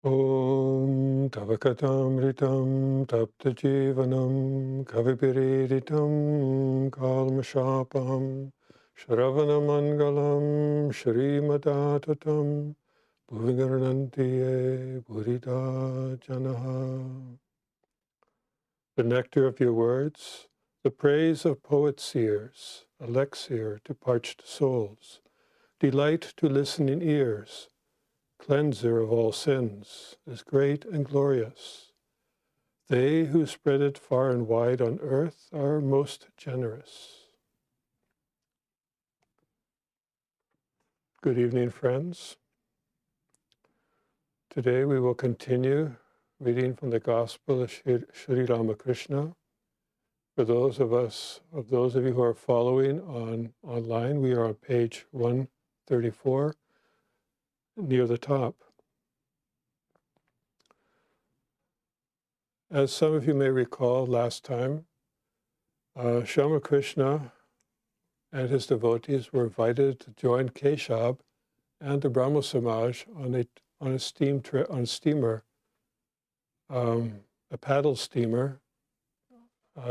Om Tavakatamritam Taptajivanam Kavipiriditam Kalmashapam Shravanamangalam Shrimadatatam Bhuvingaranantiye Burita Janaha. The nectar of your words, the praise of poets' ears, elixir to parched souls, delight to listening ears, cleanser of all sins, is great and glorious. They who spread it far and wide on earth are most generous. Good evening, friends. Today we will continue reading from the Gospel of Sri Ramakrishna. For those of you who are following online, we are on page 134, near the top. As some of you may recall, last time, Sri Ramakrishna and his devotees were invited to join Keshab and the Brahmo Samaj on a steamer, a paddle steamer,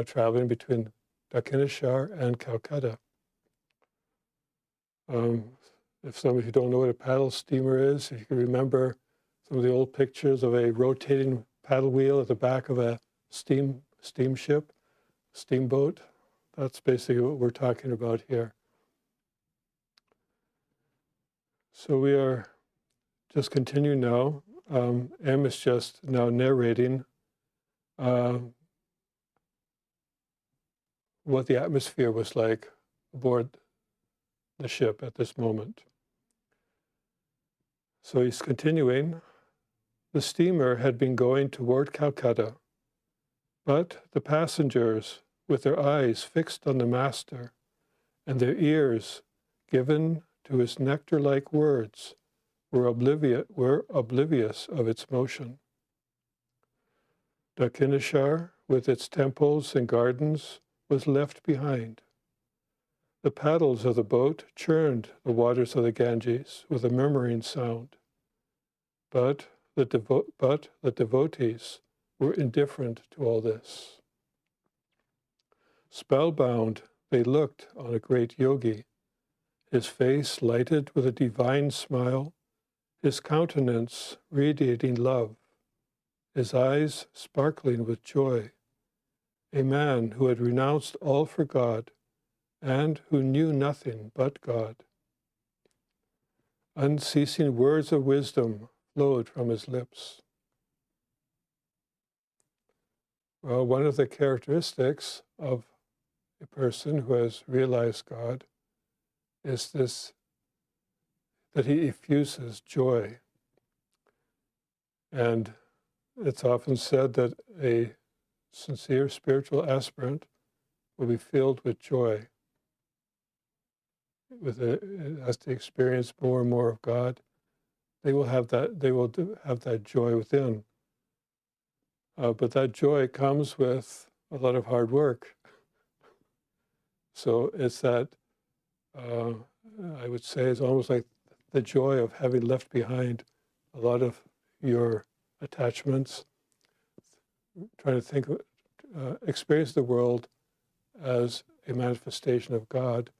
traveling between Dakshineshwar and Calcutta. If some of you don't know what a paddle steamer is, if you can remember some of the old pictures of a rotating paddle wheel at the back of a steamship, steamboat, that's basically what we're talking about here. So we are just continuing now. M is just now narrating what the atmosphere was like aboard the ship at this moment. So he's continuing. The steamer had been going toward Calcutta, but the passengers, with their eyes fixed on the master and their ears given to his nectar-like words, were oblivious of its motion. Dakshineshwar, with its temples and gardens, was left behind. The paddles of the boat churned the waters of the Ganges with a murmuring sound. But the devotees were indifferent to all this. Spellbound, they looked on a great yogi, his face lighted with a divine smile, his countenance radiating love, his eyes sparkling with joy, a man who had renounced all for God and who knew nothing but God. Unceasing words of wisdom flowed from his lips. Well, one of the characteristics of a person who has realized God is this, that he effuses joy. And it's often said that a sincere spiritual aspirant will be filled with joy. As they experience more and more of God, they will have that joy within. But that joy comes with a lot of hard work. So it's that, I would say, it's almost like the joy of having left behind a lot of your attachments, trying to experience the world as a manifestation of God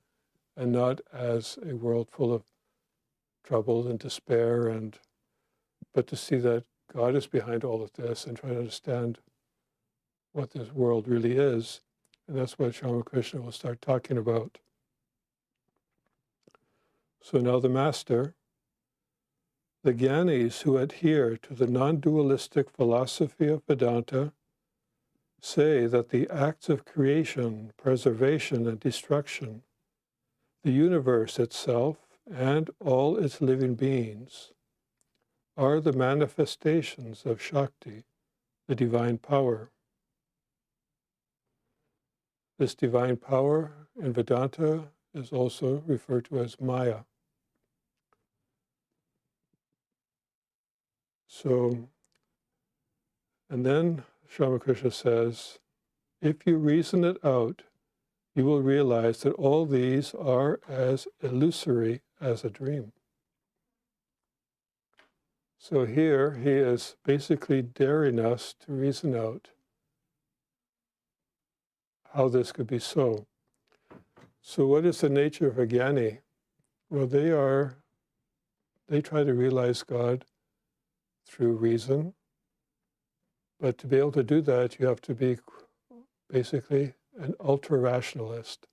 and not as a world full of trouble and despair, but to see that God is behind all of this and try to understand what this world really is. And that's what Sri Ramakrishna will start talking about. So now the Master, the Gyanis who adhere to the non-dualistic philosophy of Vedanta say that the acts of creation, preservation, and destruction, the universe itself, and all its living beings, are the manifestations of Shakti, the divine power. This divine power in Vedanta is also referred to as Maya. So, and then Sri Ramakrishna says, if you reason it out, you will realize that all these are as illusory as a dream. So here he is basically daring us to reason out how this could be so. So what is the nature of a jnani? Well, they try to realize God through reason, but to be able to do that, you have to be basically an ultra-rationalist.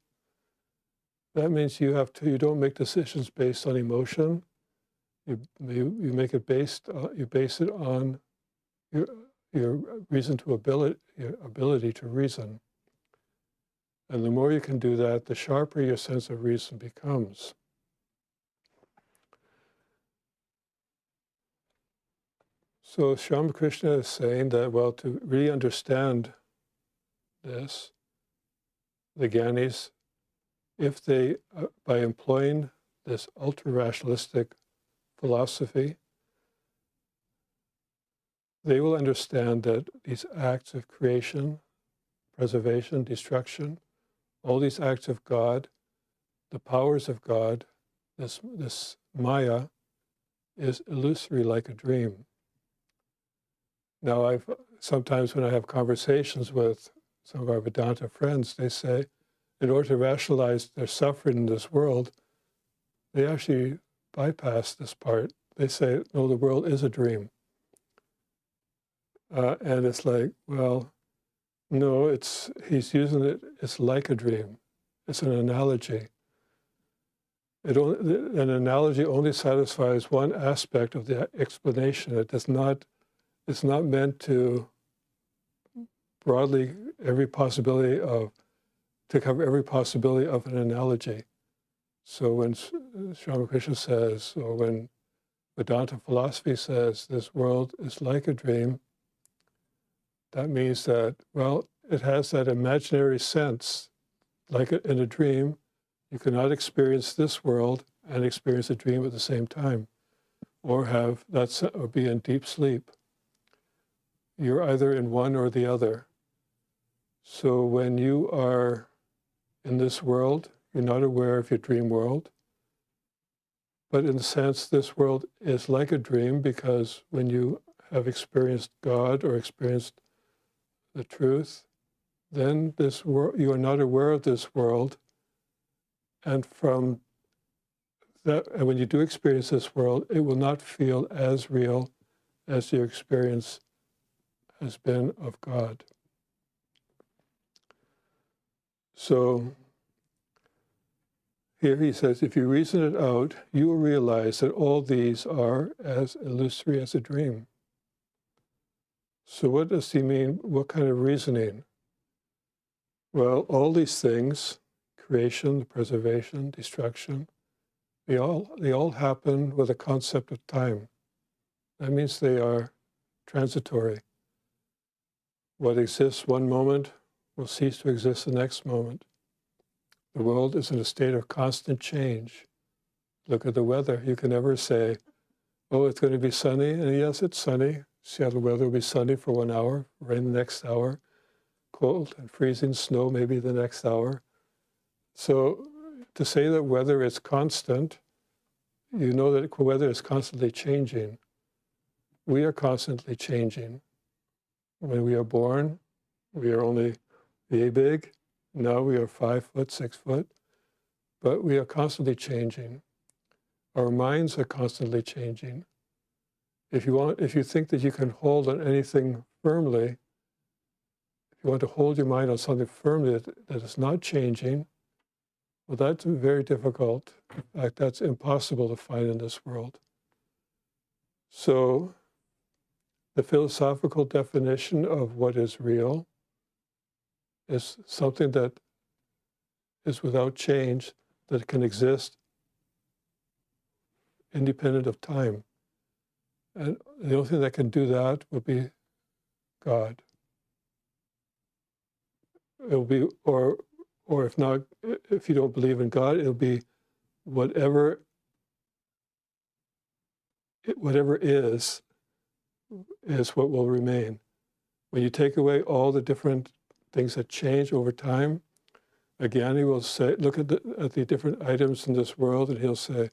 That means you don't make decisions based on emotion. You make it you base it on your ability to reason. And the more you can do that, the sharper your sense of reason becomes. So Sri Ramakrishna is saying that, well, to really understand this, the jnanis, if they, by employing this ultra-rationalistic philosophy, they will understand that these acts of creation, preservation, destruction, all these acts of God, the powers of God, this Maya, is illusory like a dream. Now, sometimes when I have conversations with some of our Vedanta friends, they say, in order to rationalize their suffering in this world, they actually bypass this part. They say, no, the world is a dream. And it's like, well, no, he's using it, it's like a dream. It's an analogy. An analogy only satisfies one aspect of the explanation. It's not meant to broadly to cover every possibility of an analogy. So when Sri Ramakrishna says, or when Vedanta philosophy says, this world is like a dream, that means that, well, it has that imaginary sense, like in a dream, you cannot experience this world and experience a dream at the same time, or be in deep sleep. You're either in one or the other. So when you are in this world, you're not aware of your dream world. But in a sense, this world is like a dream because when you have experienced God or experienced the truth, then you are not aware of this world. And from that, and when you do experience this world, it will not feel as real as your experience has been of God. So here he says, if you reason it out, you will realize that all these are as illusory as a dream. So what does he mean? What kind of reasoning? Well, all these things, creation, preservation, destruction, they all happen with a concept of time. That means they are transitory. What exists one moment will cease to exist the next moment. The world is in a state of constant change. Look at the weather. You can never say, oh, it's going to be sunny. And yes, it's sunny. Seattle weather will be sunny for 1 hour, rain the next hour, cold and freezing snow maybe the next hour. So to say that weather is constant, you know that weather is constantly changing. We are constantly changing. When we are born, we are only yay big. Now we are 5 foot, 6 foot, but we are constantly changing. Our minds are constantly changing. If you think that you can hold on anything firmly, if you want to hold your mind on something firmly that is not changing, well, that's very difficult. In fact, that's impossible to find in this world. So the philosophical definition of what is real is something that is without change, that can exist independent of time. And the only thing that can do that would be God. It'll be, or if not, if you don't believe in God, it'll be whatever is what will remain. When you take away all the different things that change over time, a jnani will say, look at the different items in this world, and he'll say,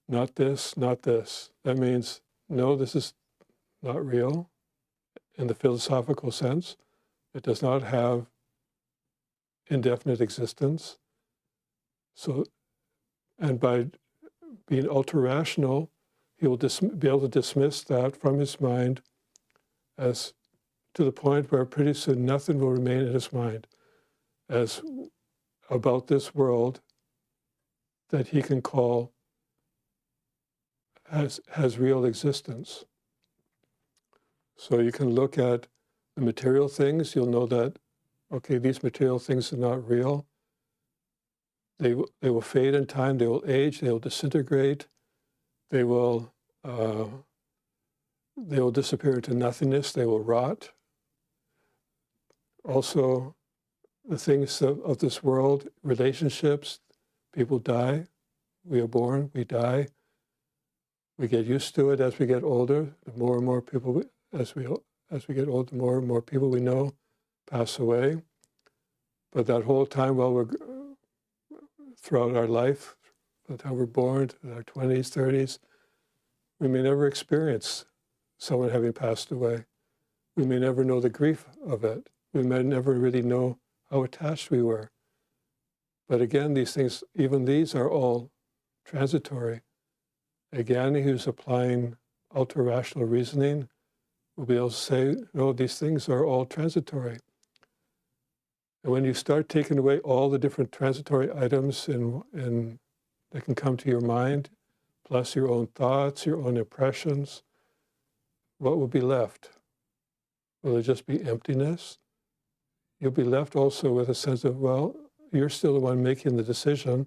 not this, not this. That means no, this is not real in the philosophical sense. It does not have indefinite existence. So, and by being ultra-rational, he will be able to dismiss that from his mind as to the point where pretty soon nothing will remain in his mind as about this world that he can call has real existence. So you can look at the material things, you'll know that, okay, these material things are not real. They will fade in time, they will age, they will disintegrate, they will disappear into nothingness, they will rot. Also, the things of this world, relationships, people die, we are born, we die. We get used to it as we get older. The more and more people, as we get older, the more and more people we know pass away. But that whole time while we're throughout our life, by the time we're born, in our 20s, 30s, we may never experience someone having passed away. We may never know the grief of it. We may never really know how attached we were. But again, these things, even these are all transitory. A Jnani who's applying ultra-rational reasoning will be able to say, no, these things are all transitory. And when you start taking away all the different transitory items that can come to your mind, plus your own thoughts, your own impressions, what will be left? Will it just be emptiness? You'll be left also with a sense of, well, you're still the one making the decision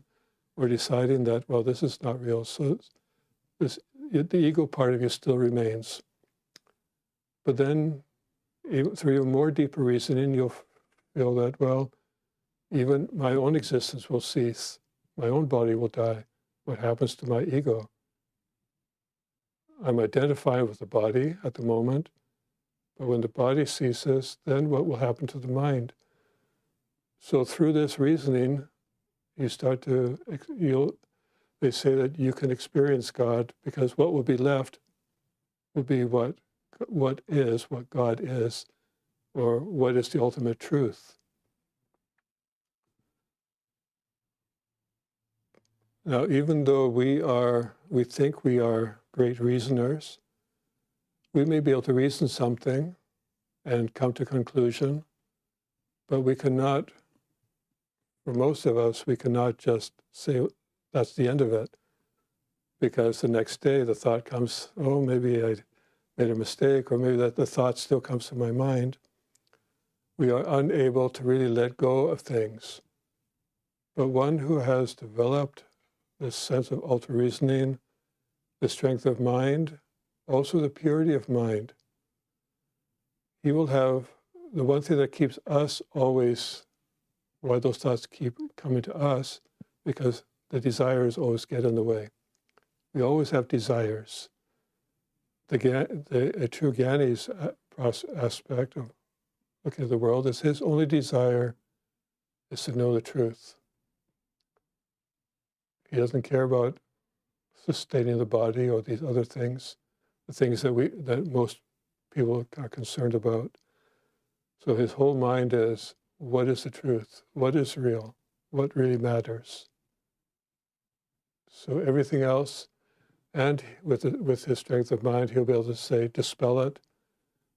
or deciding that, well, this is not real. So the ego part of you still remains. But then, through even more deeper reasoning, you'll feel that, well, even my own existence will cease. My own body will die. What happens to my ego? I'm identified with the body at the moment, but when the body ceases, then what will happen to the mind? So through this reasoning, you start to, they say that you can experience God, because what will be left will be what God is, or what is the ultimate truth. Now, even though we think we are great reasoners, we may be able to reason something and come to a conclusion, but we cannot, for most of us, we cannot just say that's the end of it, because the next day the thought comes, oh, maybe I made a mistake, or maybe that the thought still comes to my mind. We are unable to really let go of things. But one who has developed this sense of ultra-reasoning, the strength of mind, also the purity of mind, he will have the one thing that keeps us always, why those thoughts keep coming to us, because the desires always get in the way. We always have a true Jnani's aspect of looking at the world is his only desire is to know the truth. He doesn't care about sustaining the body or these other things, the things that most people are concerned about. So his whole mind is, what is the truth? What is real? What really matters? So everything else, and with his strength of mind, he'll be able to say, dispel it.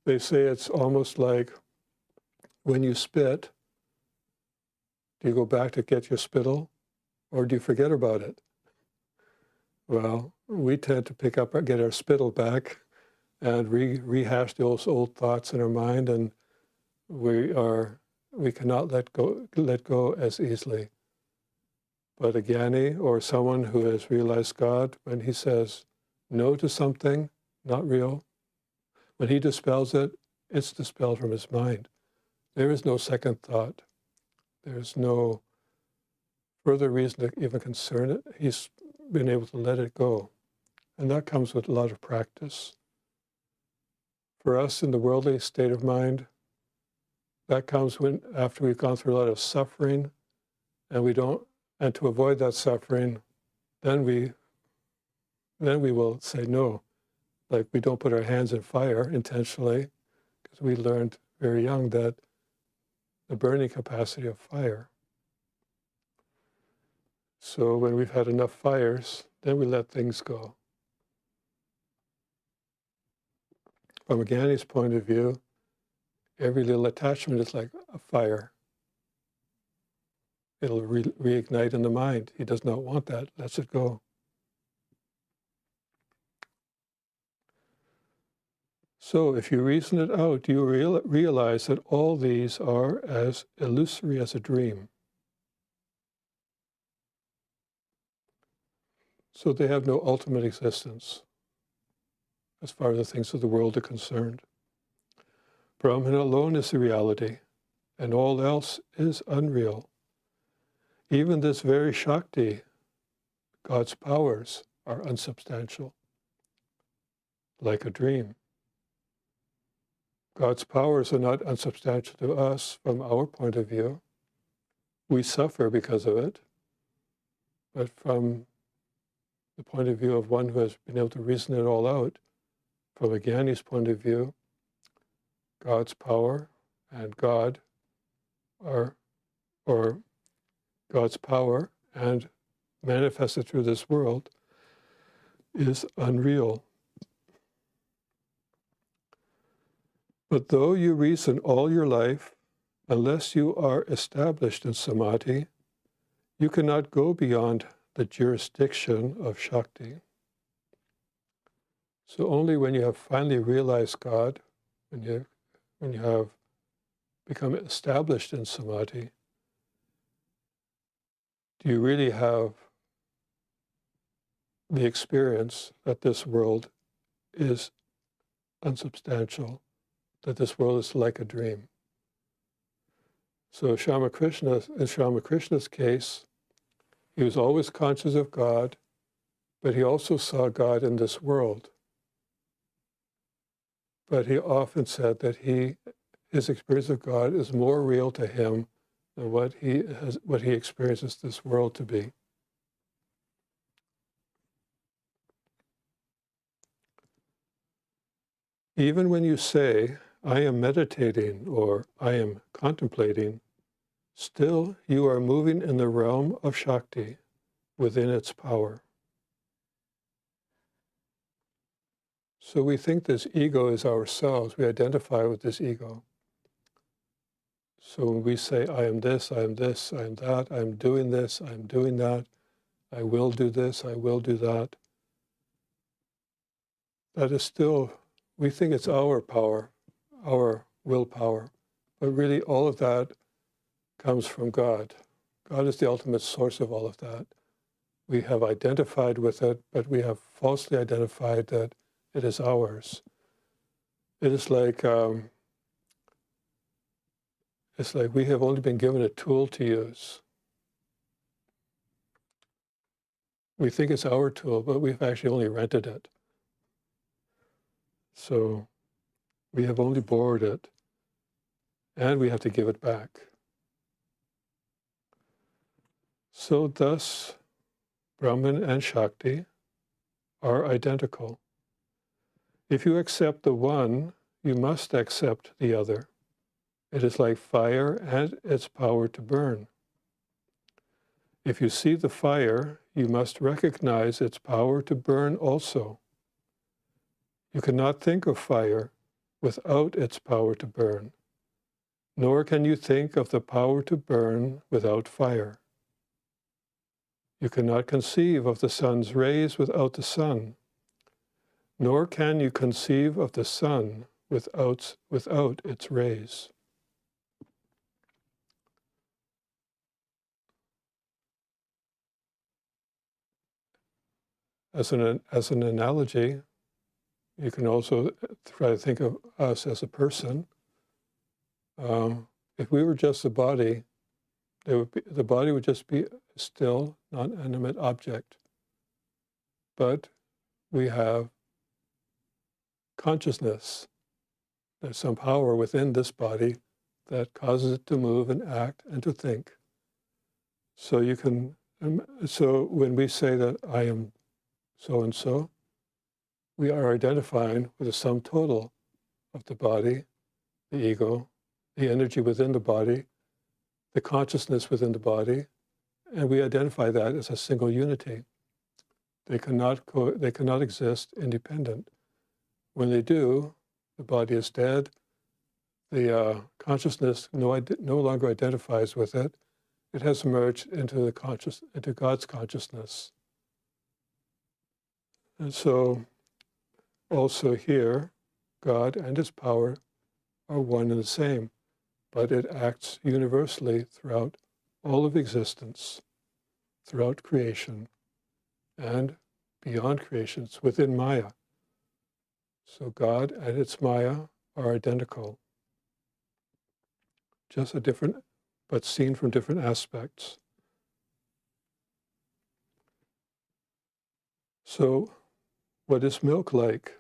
They say it's almost like when you spit, do you go back to get your spittle, or do you forget about it? Well, we tend to get our spittle back and rehash those old thoughts in our mind, and we cannot let go as easily. But a Jnani, or someone who has realized God, when he says no to something not real, when he dispels it, it's dispelled from his mind. There is no second thought. There's no further reason to even concern it. He's been able to let it go. And that comes with a lot of practice. For us in the worldly state of mind, that comes after we've gone through a lot of suffering, and to avoid that suffering, then we will say no. Like we don't put our hands in fire intentionally, because we learned very young that the burning capacity of fire. So when we've had enough fires, then we let things go. From a Jnani's point of view, every little attachment is like a fire. It'll reignite in the mind. He does not want that. Lets it go. So if you reason it out, you realize that all these are as illusory as a dream. So they have no ultimate existence as far as the things of the world are concerned. Brahman alone is the reality, and all else is unreal. Even this very Shakti, God's powers, are unsubstantial, like a dream. God's powers are not unsubstantial to us from our point of view. We suffer because of it, but from the point of view of one who has been able to reason it all out, from a Jnani's point of view, God's power and God are, or God's power and manifested through this world is unreal. But though you reason all your life, unless you are established in samadhi, you cannot go beyond the jurisdiction of Shakti. So only when you have finally realized God, when you have become established in samadhi, do you really have the experience that this world is unsubstantial, that this world is like a dream. So in Sri Ramakrishna's case, he was always conscious of God, but he also saw God in this world. But he often said that his experience of God is more real to him than what he experiences this world to be. Even when you say, I am meditating or I am contemplating, still you are moving in the realm of Shakti within its power. So we think this ego is ourselves. We identify with this ego. So when we say, I am this, I am this, I am that, I am doing this, I am doing that, I will do this, I will do that, that is still, we think it's our power, our willpower, but really all of that comes from God. God is the ultimate source of all of that. We have identified with it, but we have falsely identified that it is ours. It is like we have only been given a tool to use. We think it's our tool, but we've actually only rented it. So we have only borrowed it, and we have to give it back. So thus, Brahman and Shakti are identical. If you accept the one, you must accept the other. It is like fire and its power to burn. If you see the fire, you must recognize its power to burn also. You cannot think of fire without its power to burn, nor can you think of the power to burn without fire. You cannot conceive of the sun's rays without the sun, nor can you conceive of the sun without its rays. As an analogy, you can also try to think of us as a person. If we were just a body, the body would just be a still, non-animate object. But we have consciousness. There's some power within this body that causes it to move and act and to think. So so when we say that I am so-and-so, we are identifying with the sum total of the body, the ego, the energy within the body, the consciousness within the body, and we identify that as a single unity. They cannot exist independent. When they do, the body is dead. The consciousness no longer identifies with it. It has merged into God's consciousness. And so, also here, God and His power are one and the same, but it acts universally throughout all of existence, throughout creation, and beyond creation. It's within Maya. So God and its Maya are identical, just but seen from different aspects. So, what is milk like?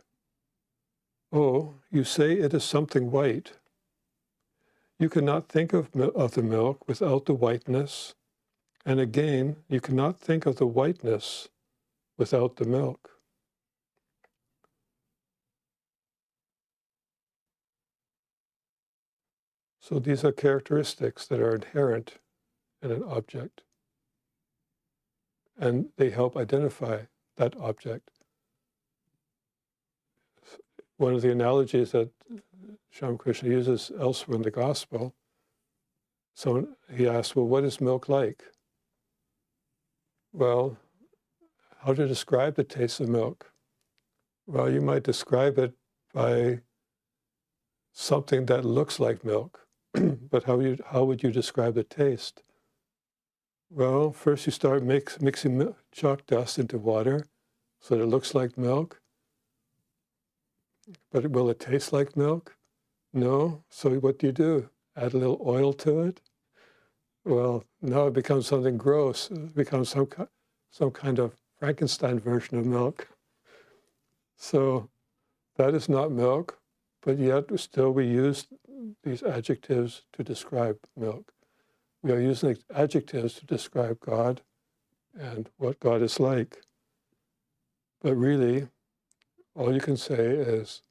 Oh, you say it is something white. You cannot think of the milk without the whiteness, and again, you cannot think of the whiteness without the milk. So these are characteristics that are inherent in an object, and they help identify that object. One of the analogies that Swami Nikhilananda uses elsewhere in the Gospel, he asks, well, what is milk like? Well, how to describe the taste of milk? Well, you might describe it by something that looks like milk, but how would you describe the taste? Well, first you start mixing chalk dust into water so that it looks like milk. But will it taste like milk? No. So what do? Add a little oil to it? Well, now it becomes something gross. It becomes some kind of Frankenstein version of milk. So that is not milk, but yet still we use these adjectives to describe milk. We are using adjectives to describe God and what God is like. But really, all you can say is,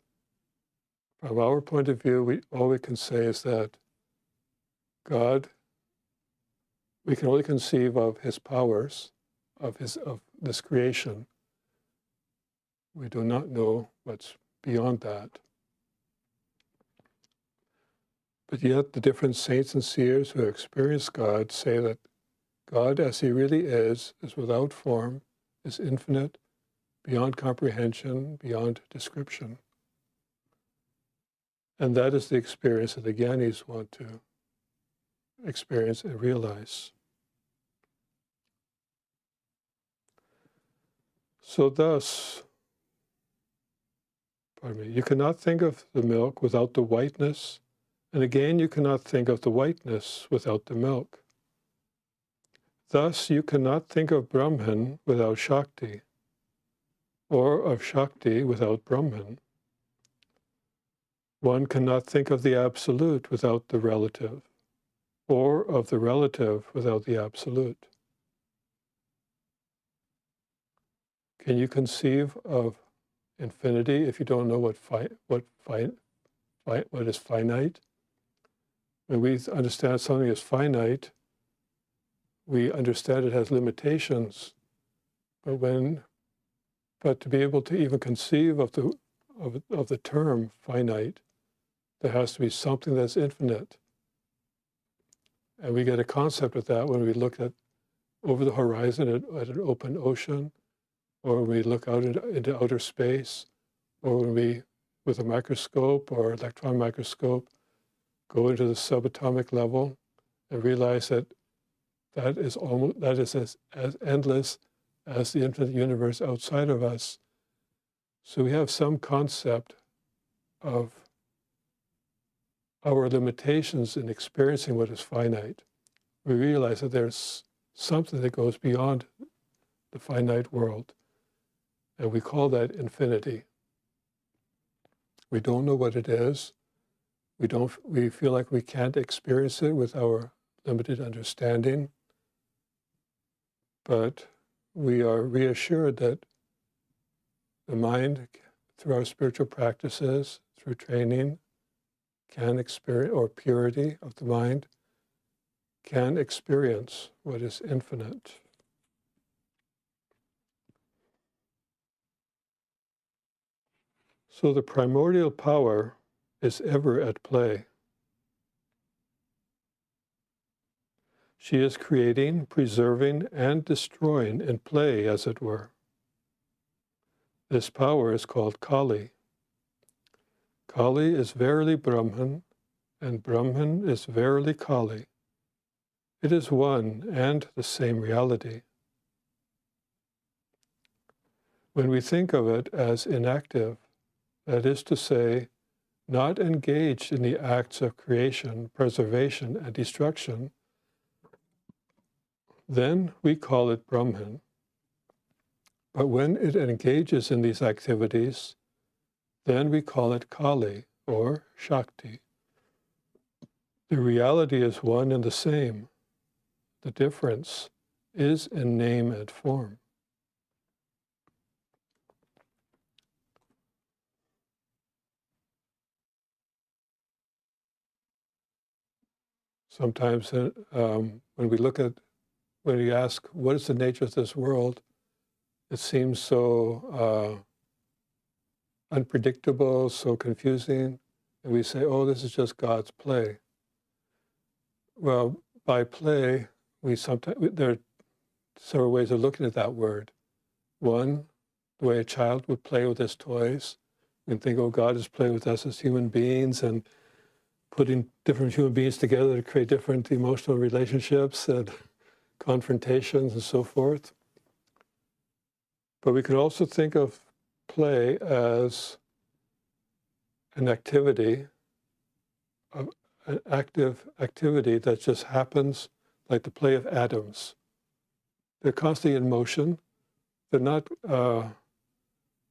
from our point of view, all we can say is that God, we can only conceive of His powers, of this creation. We do not know what's beyond that. But yet the different saints and seers who experience God say that God as He really is without form, is infinite, beyond comprehension, beyond description. And that is the experience that the Gyanis want to experience and realize. So thus, you cannot think of the milk without the whiteness, and again you cannot think of the whiteness without the milk. Thus you cannot think of Brahman without Shakti, or of Shakti without Brahman. One cannot think of the Absolute without the relative, or of the relative without the Absolute. Can you conceive of infinity if you don't know what is finite? When we understand something is finite, we understand it has limitations. But to be able to even conceive of the term finite, there has to be something that's infinite. And we get a concept of that when we look over the horizon at an open ocean, or when we look out into outer space, or when we, with a microscope or electron microscope, go into the subatomic level and realize that is as endless as the infinite universe outside of us. So we have some concept of our limitations in experiencing what is finite. We realize that there's something that goes beyond the finite world, and we call that infinity. We don't know what it is. We feel like we can't experience it with our limited understanding, but we are reassured that the mind through our spiritual practices, through training, can experience, or purity of the mind, can experience what is infinite. So the primordial power is ever at play. She is creating, preserving, and destroying in play, as it were. This power is called Kali. Kali is verily Brahman, and Brahman is verily Kali. It is one and the same reality. When we think of it as inactive, that is to say, not engaged in the acts of creation, preservation, and destruction, then we call it Brahman. But when it engages in these activities, then we call it Kali, or Shakti. The reality is one and the same. The difference is in name and form. Sometimes when you ask, what is the nature of this world? It seems so unpredictable, so confusing, and we say, oh, this is just God's play. Well, by play, there are several ways of looking at that word. One, the way a child would play with his toys. We can think, oh, God is playing with us as human beings and putting different human beings together to create different emotional relationships and confrontations and so forth. But we could also think of play as an activity, an active activity that just happens like the play of atoms. They're constantly in motion. They're not,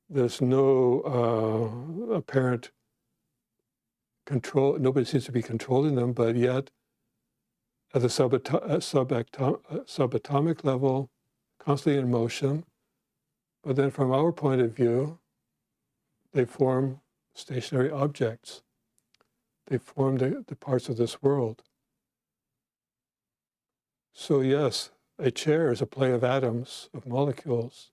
there's no apparent control. Nobody seems to be controlling them, but yet at the subatomic level, constantly in motion. But then from our point of view, they form stationary objects. They form the parts of this world. So yes, a chair is a play of atoms, of molecules.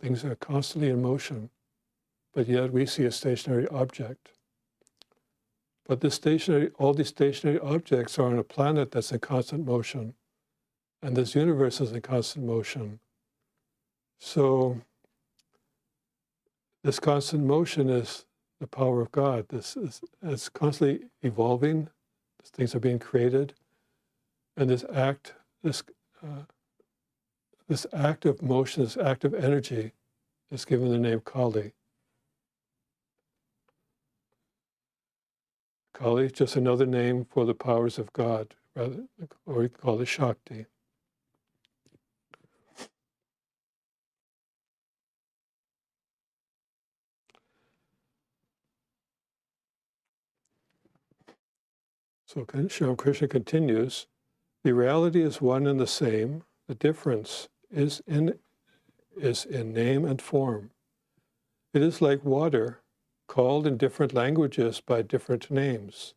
Things are constantly in motion, but yet we see a stationary object. But all these stationary objects are on a planet that's in constant motion, and this universe is in constant motion. So this constant motion is the power of God. It's constantly evolving. Things are being created, and this act of motion, this act of energy, is given the name Kali. Kali is just another name for the powers of God, or we call it Shakti. So Sri Ramakrishna continues, the reality is one and the same. The difference is in name and form. It is like water, called in different languages by different names,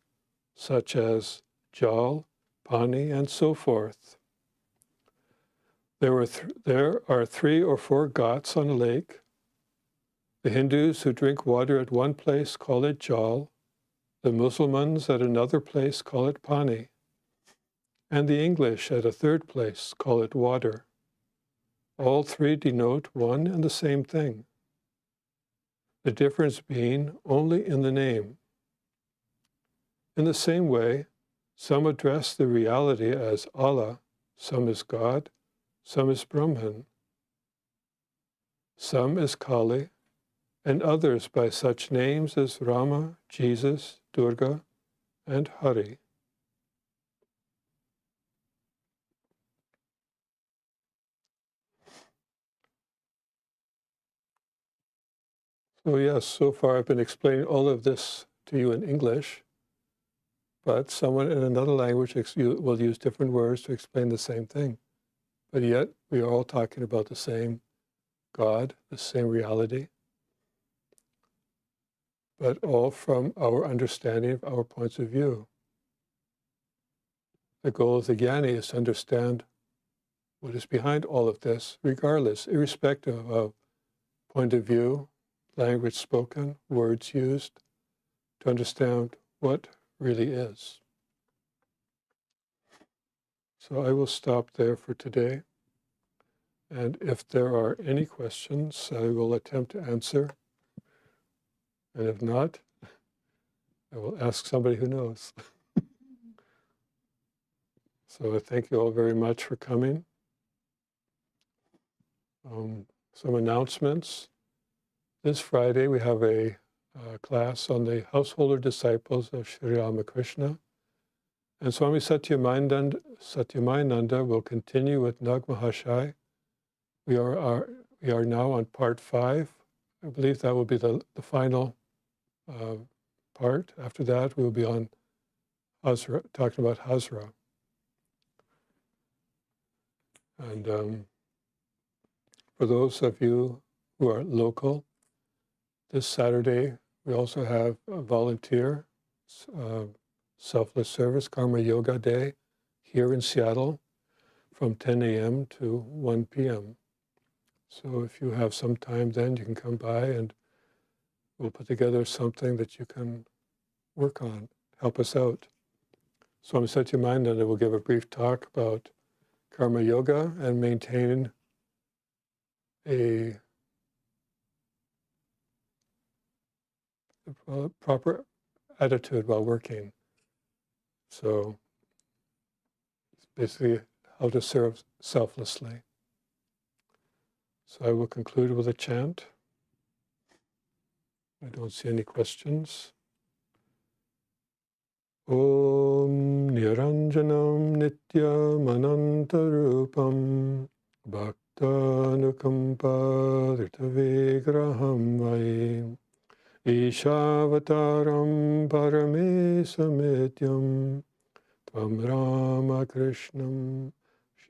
such as Jal, Pani, and so forth. There are 3 or 4 ghats on a lake. The Hindus who drink water at one place call it Jal, the Muslims at another place call it Pani, and the English at a third place call it water. All 3 denote one and the same thing, the difference being only in the name. In the same way, some address the reality as Allah, some as God, some as Brahman, some as Kali, and others by such names as Rama, Jesus, Durga, and Hari. So yes, so far I've been explaining all of this to you in English, but someone in another language will use different words to explain the same thing. But yet, we are all talking about the same God, the same reality. but all from our understanding of our points of view. The goal of the Jnani is to understand what is behind all of this, regardless, irrespective of point of view, language spoken, words used, to understand what really is. So I will stop there for today. And if there are any questions, I will attempt to answer. And if not, I will ask somebody who knows. So I thank you all very much for coming. Some announcements. This Friday we have a class on the householder disciples of Sri Ramakrishna. And Swami Satyamananda will continue with Nag Mahashai. We are now on part 5. I believe that will be the final part. After that, we'll be on Hazra, talking about Hazra. And for those of you who are local, this Saturday we also have a volunteer selfless service, Karma Yoga Day, here in Seattle from 10 a.m. to 1 p.m. So if you have some time then, you can come by and we'll put together something that you can work on, help us out. Swami Satyamananda will give a brief talk about Karma Yoga and maintain a proper attitude while working. So it's basically how to serve selflessly. So I will conclude with a chant. I don't see any questions. Om Niranjanam Nityam Anantarupam Bhaktanukampa Ritavigraham Vai Ishavataram Paramesamityam Tvam Ramakrishnam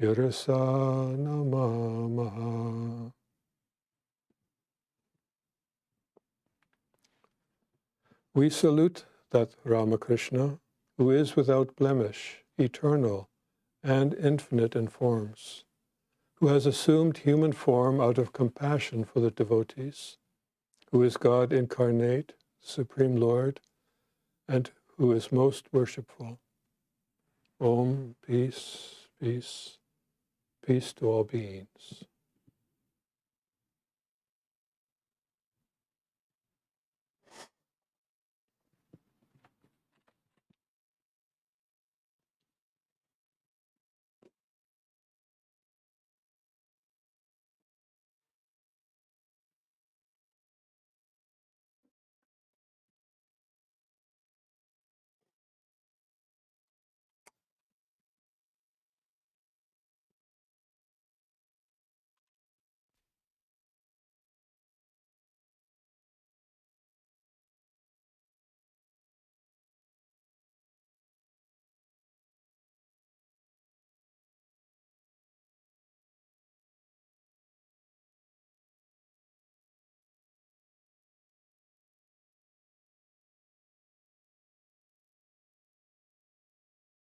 Shirasa Namamaha. We salute that Ramakrishna, who is without blemish, eternal, and infinite in forms, who has assumed human form out of compassion for the devotees, who is God incarnate, Supreme Lord, and who is most worshipful. Om, peace, peace, peace to all beings.